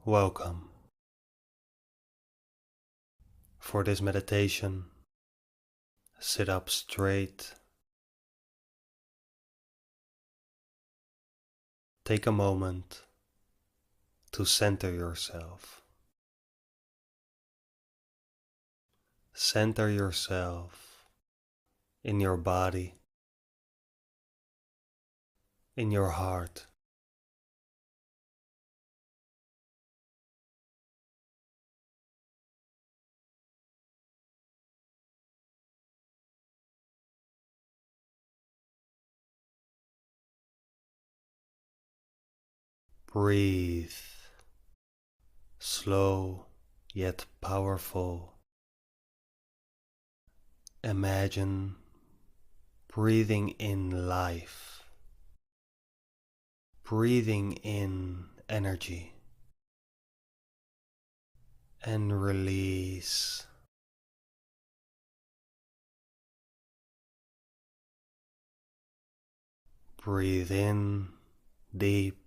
Welcome. For this meditation, sit up straight. Take a moment to center yourself. Center yourself in your body, in your heart. Breathe. Slow yet powerful. Imagine breathing in life, breathing in energy, and release. Breathe in deep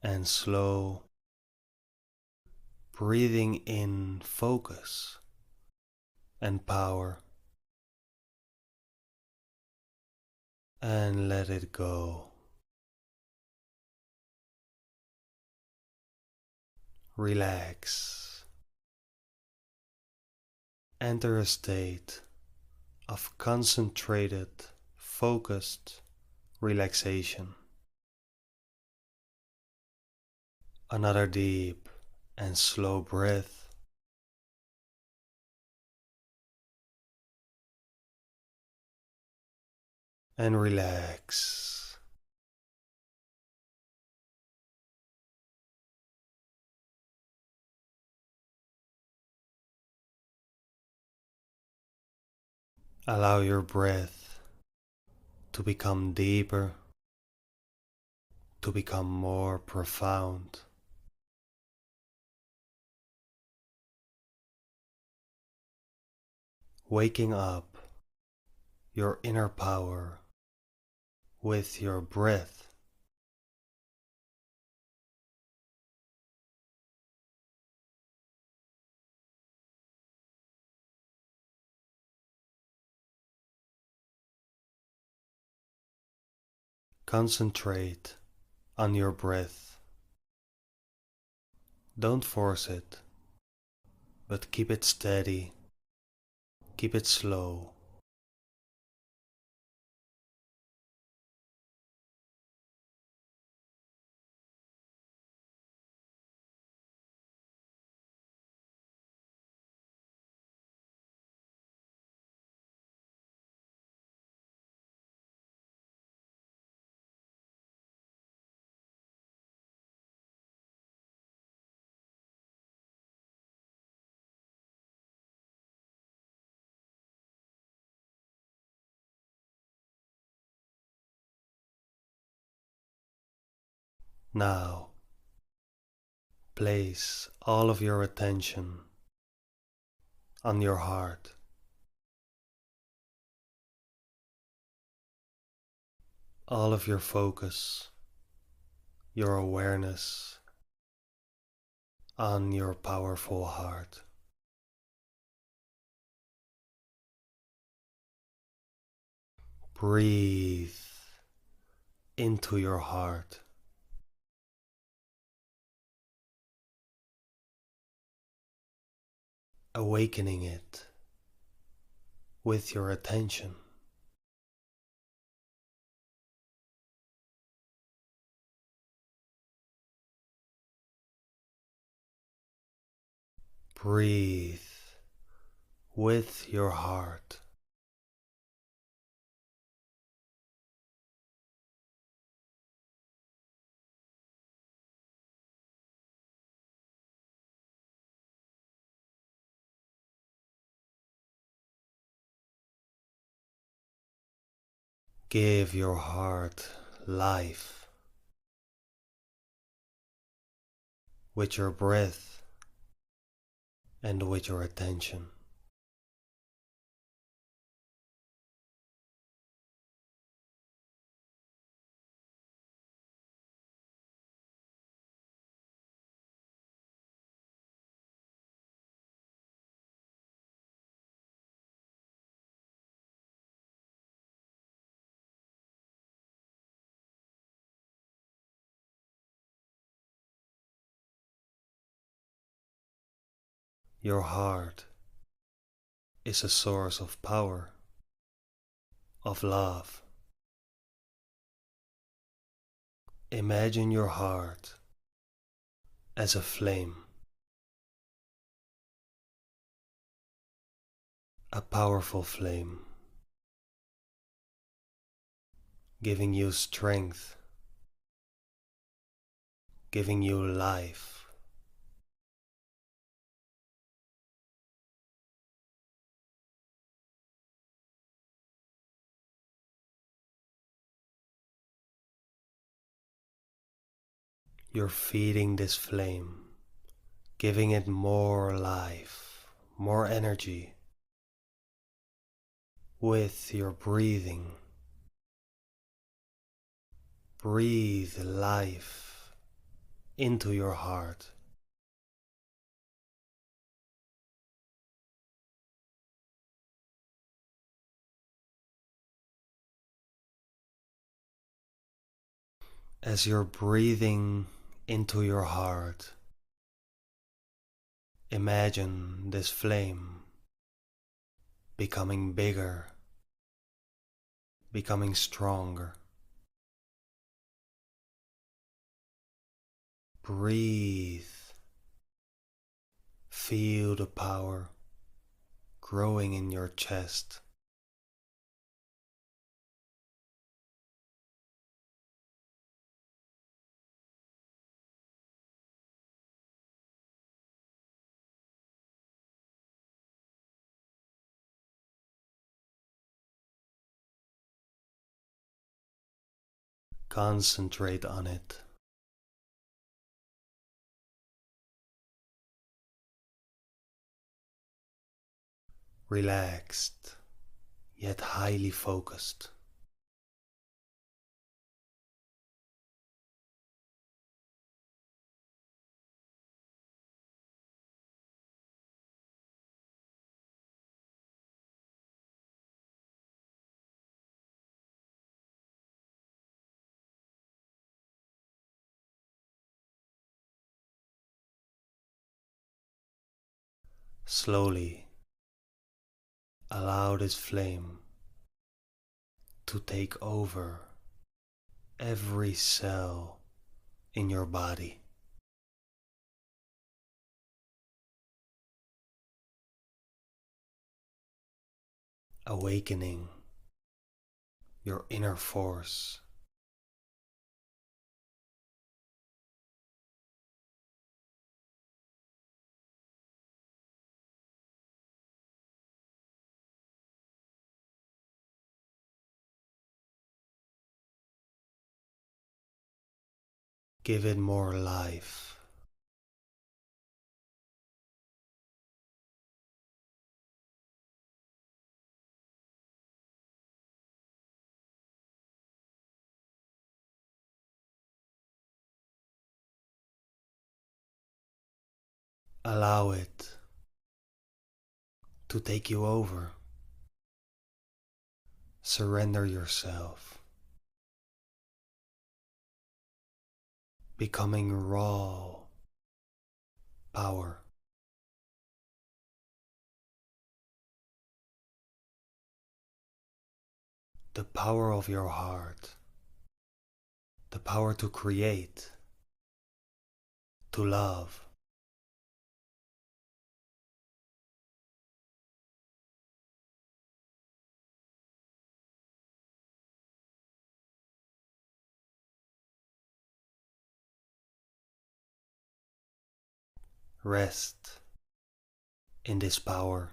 and slow, breathing in focus and power, and let it go. Relax. Enter a state of concentrated, focused relaxation. Another deep and slow breath. And relax. Allow your breath to become deeper, to become more profound. Waking up your inner power with your breath. Concentrate on your breath. Don't force it, but keep it steady, keep it slow. Now, place all of your attention on your heart. All of your focus, your awareness on your powerful heart. Breathe into your heart. Awakening it with your attention. Breathe with your heart. Give your heart life with your breath and with your attention. Your heart is a source of power, of love. Imagine your heart as a flame, a powerful flame, giving you strength, giving you life. You're feeding this flame, giving it more life, more energy with your breathing. Breathe life into your heart. As you're breathing into your heart, imagine this flame becoming bigger, becoming stronger. Breathe. Feel the power growing in your chest. Concentrate on it. Relaxed, yet highly focused. Slowly allow this flame to take over every cell in your body, awakening your inner force. Give it more life. Allow it to take you over. Surrender yourself, becoming raw power. The power of your heart, the power to create, to love. Rest in this power.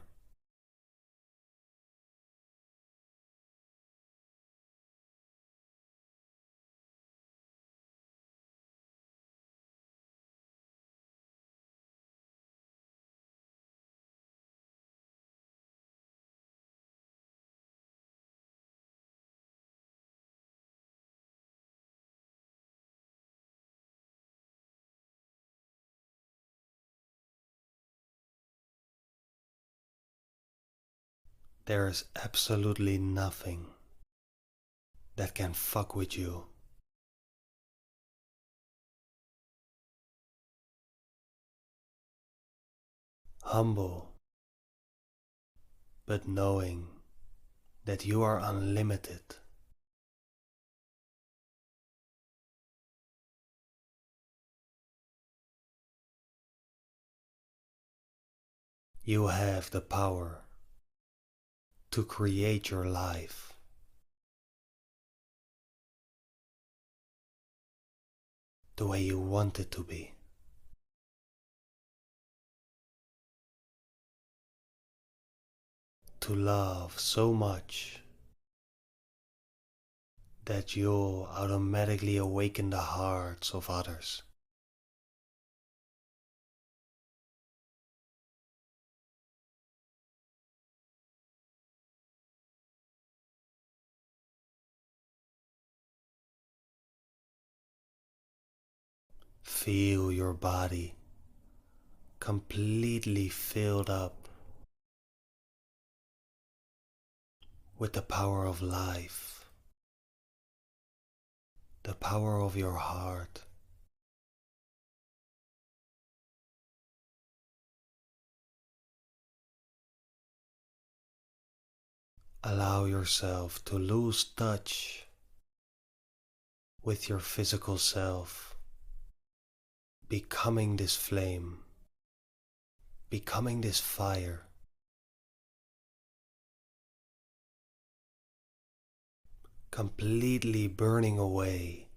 There is absolutely nothing that can fuck with you. humble, but knowing that you are unlimited. You have the power to create your life the way you want it to be. To love so much that you'll automatically awaken the hearts of others. Feel your body completely filled up with the power of life, the power of your heart. Allow yourself to lose touch with your physical self, becoming this flame, becoming this fire, completely burning away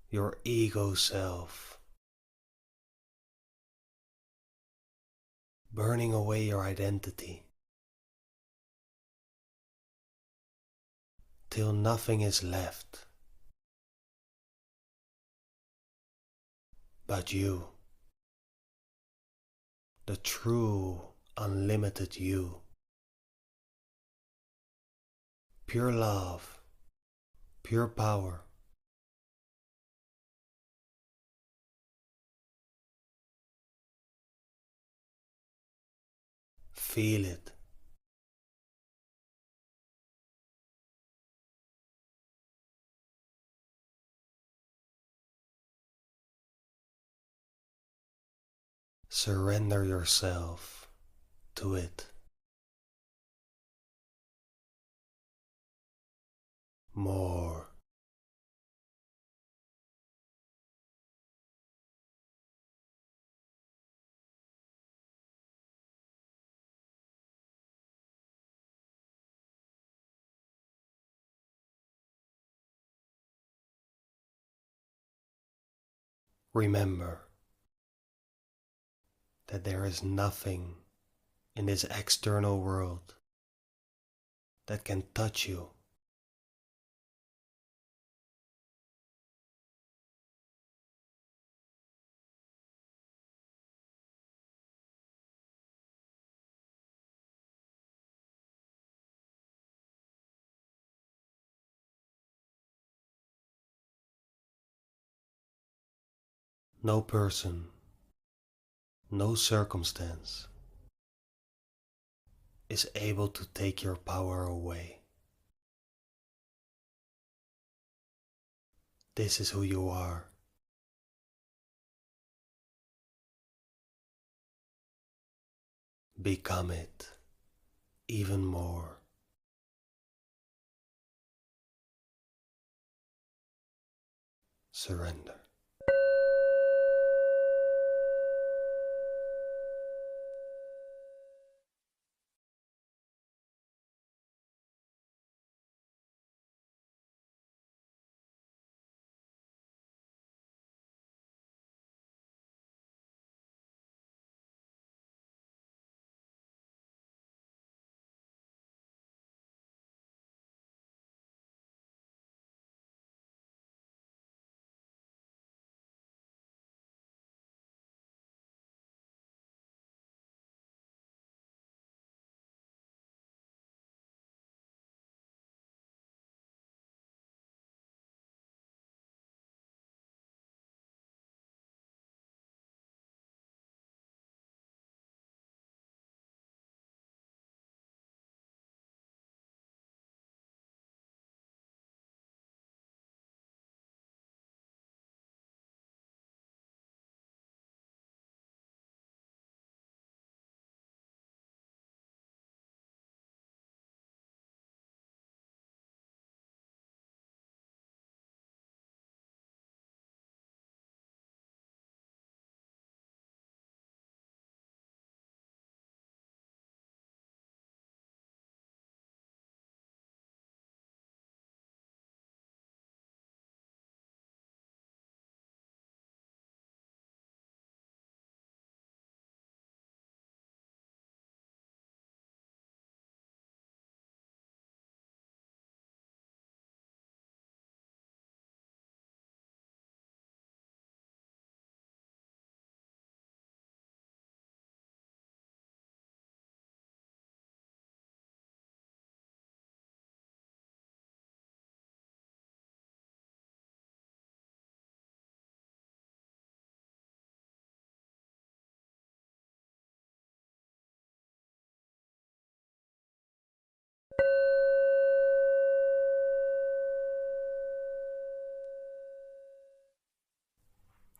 your ego self, burning away your identity, till nothing is left but you, the true, unlimited you. Pure love, pure power. Feel it. Surrender yourself to it. More. Remember that there is nothing in this external world that can touch you. No person, no circumstance is able to take your power away. This is who you are. Become it even more. Surrender.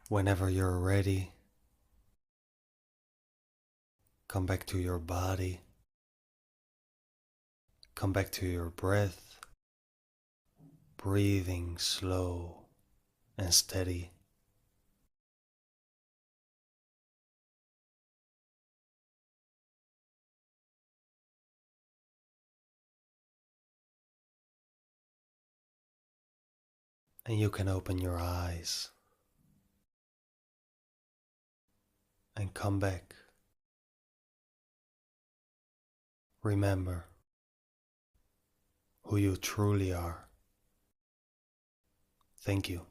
Whenever you're ready, come back to your body, come back to your breath, breathing slow and steady. And you can open your eyes and come back. Remember who you truly are. Thank you.